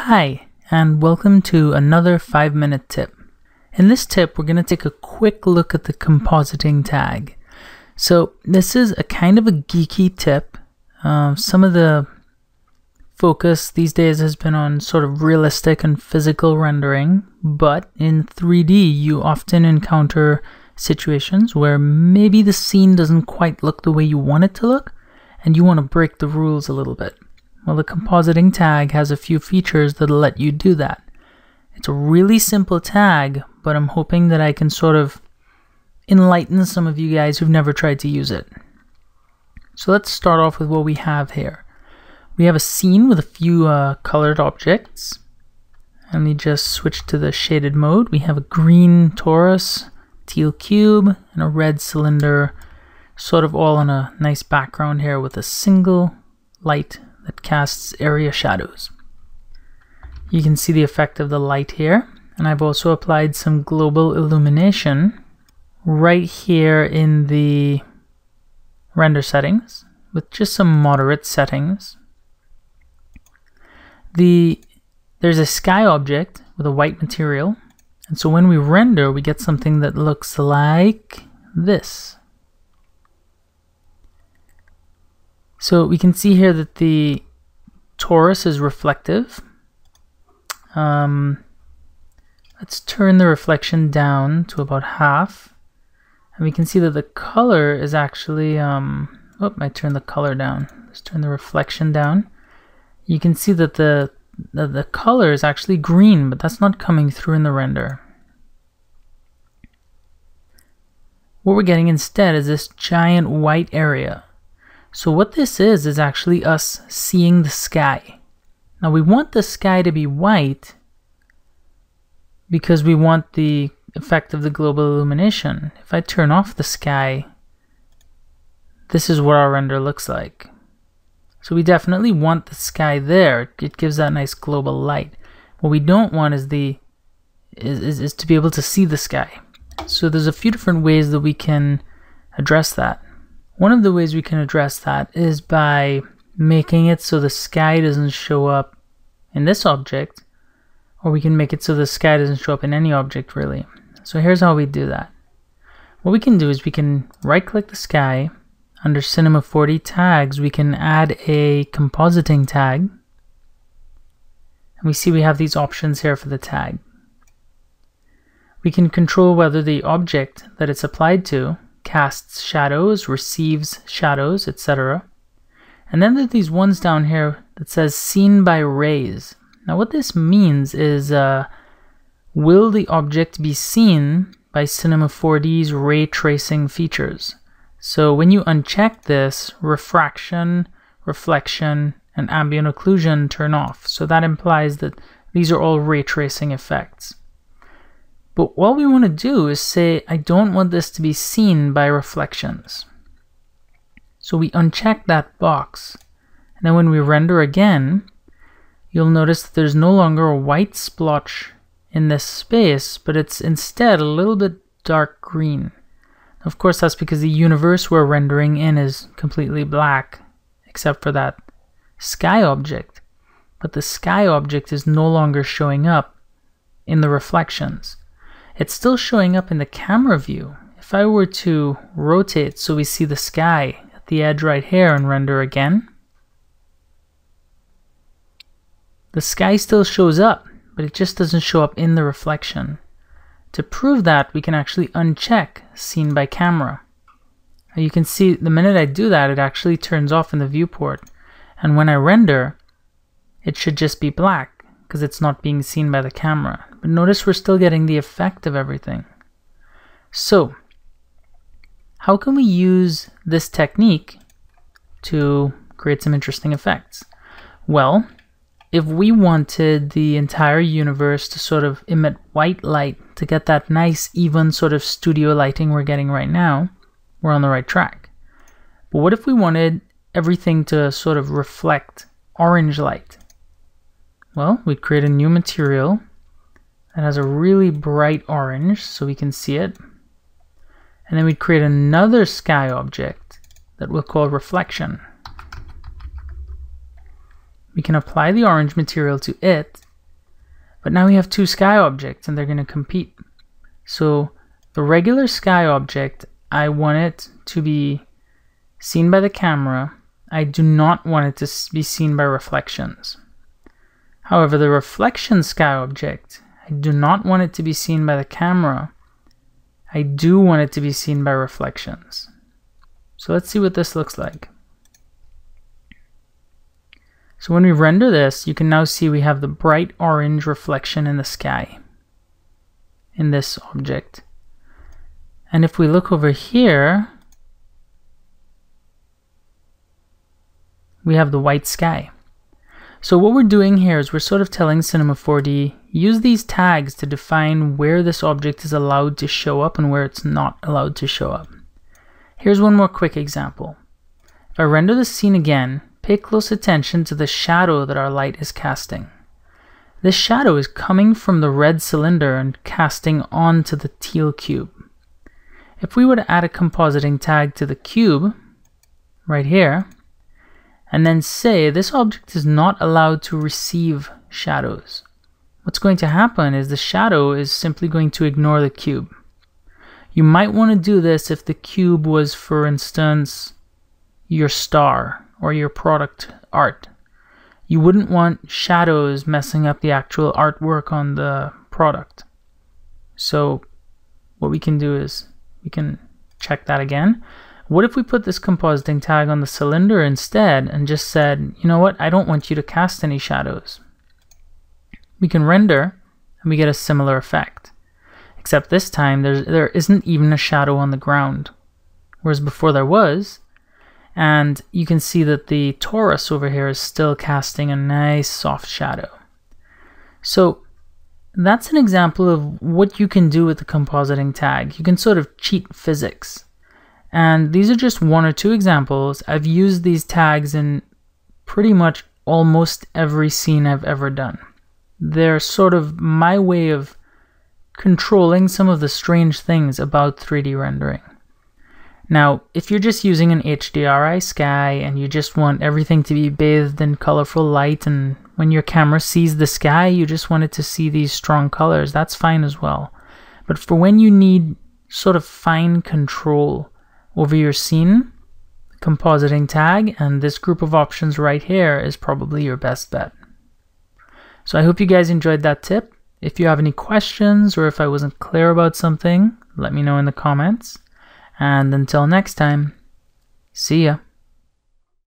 Hi, and welcome to another 5-minute tip. In this tip, we're going to take a quick look at the compositing tag. So this is a kind of a geeky tip. Some of the focus these days has been on sort of realistic and physical rendering, but in 3D you often encounter situations where maybe the scene doesn't quite look the way you want it to look, and you want to break the rules a little bit. Well, the compositing tag has a few features that'll let you do that. It's a really simple tag, but I'm hoping that I can sort of enlighten some of you guys who've never tried to use it. So let's start off with what we have here. We have a scene with a few colored objects. Let me just switch to the shaded mode. We have a green torus, teal cube, and a red cylinder, sort of all on a nice background here with a single light that casts area shadows. You can see the effect of the light here, and I've also applied some global illumination right here in the render settings with just some moderate settings. There's a sky object with a white material, and so when we render we get something that looks like this. So we can see here that the torus is reflective. Let's turn the reflection down to about half, and we can see that the color is actually I turned the color down. Let's turn the reflection down. You can see that the color is actually green, but that's not coming through in the render. What we're getting instead is this giant white area. So what this is actually us seeing the sky. Now we want the sky to be white because we want the effect of the global illumination. If I turn off the sky, this is what our render looks like. So we definitely want the sky there. It gives that nice global light. What we don't want is to be able to see the sky. So there's a few different ways that we can address that. One of the ways we can address that is by making it so the sky doesn't show up in this object, or we can make it so the sky doesn't show up in any object really. So here's how we do that. What we can do is we can right click the sky. Under Cinema 4D tags we can add a compositing tag, and we see we have these options here for the tag. We can control whether the object that it's applied to casts shadows, receives shadows, etc. And then there's these ones down here that says seen by rays. Now what this means is will the object be seen by Cinema 4D's ray tracing features? So when you uncheck this, refraction, reflection, and ambient occlusion turn off. So that implies that these are all ray tracing effects. But what we want to do is say, I don't want this to be seen by reflections. So we uncheck that box. And then when we render again, you'll notice that there's no longer a white splotch in this space, but it's instead a little bit dark green. Of course, that's because the universe we're rendering in is completely black, except for that sky object. But the sky object is no longer showing up in the reflections. It's still showing up in the camera view. If I were to rotate so we see the sky at the edge right here and render again, the sky still shows up, but it just doesn't show up in the reflection. To prove that, we can actually uncheck seen by camera. Now you can see the minute I do that, it actually turns off in the viewport. And when I render, it should just be black because it's not being seen by the camera. But notice we're still getting the effect of everything. So, how can we use this technique to create some interesting effects? Well, if we wanted the entire universe to sort of emit white light to get that nice, even sort of studio lighting we're getting right now, we're on the right track. But what if we wanted everything to sort of reflect orange light? Well, we'd create a new material that has a really bright orange so we can see it. And then we'd create another sky object that we'll call reflection. We can apply the orange material to it, But now we have two sky objects and they're going to compete. So the regular sky object, I want it to be seen by the camera. I do not want it to be seen by reflections. However, the reflection sky object, I do not want it to be seen by the camera. I do want it to be seen by reflections. So let's see what this looks like. So when we render this, you can now see we have the bright orange reflection in the sky in this object. And if we look over here, we have the white sky. So what we're doing here is we're sort of telling Cinema 4D, use these tags to define where this object is allowed to show up and where it's not allowed to show up. Here's one more quick example. If I render the scene again, pay close attention to the shadow that our light is casting. This shadow is coming from the red cylinder and casting onto the teal cube. If we were to add a compositing tag to the cube, right here, and then say this object is not allowed to receive shadows, what's going to happen is the shadow is simply going to ignore the cube. You might want to do this if the cube was, for instance, your star or your product art. You wouldn't want shadows messing up the actual artwork on the product. So what we can do is we can check that again. What if we put this compositing tag on the cylinder instead and just said, you know what, I don't want you to cast any shadows. We can render and we get a similar effect. Except this time there isn't even a shadow on the ground, whereas before there was. And you can see that the torus over here is still casting a nice soft shadow. So that's an example of what you can do with the compositing tag. You can sort of cheat physics. And these are just one or two examples. I've used these tags in pretty much almost every scene I've ever done. They're sort of my way of controlling some of the strange things about 3D rendering. Now, if you're just using an HDRI sky and you just want everything to be bathed in colorful light, and when your camera sees the sky, you just want it to see these strong colors, that's fine as well. But for when you need sort of fine control over your scene, compositing tag and this group of options right here is probably your best bet. So I hope you guys enjoyed that tip. If you have any questions or if I wasn't clear about something, let me know in the comments. And until next time, see ya.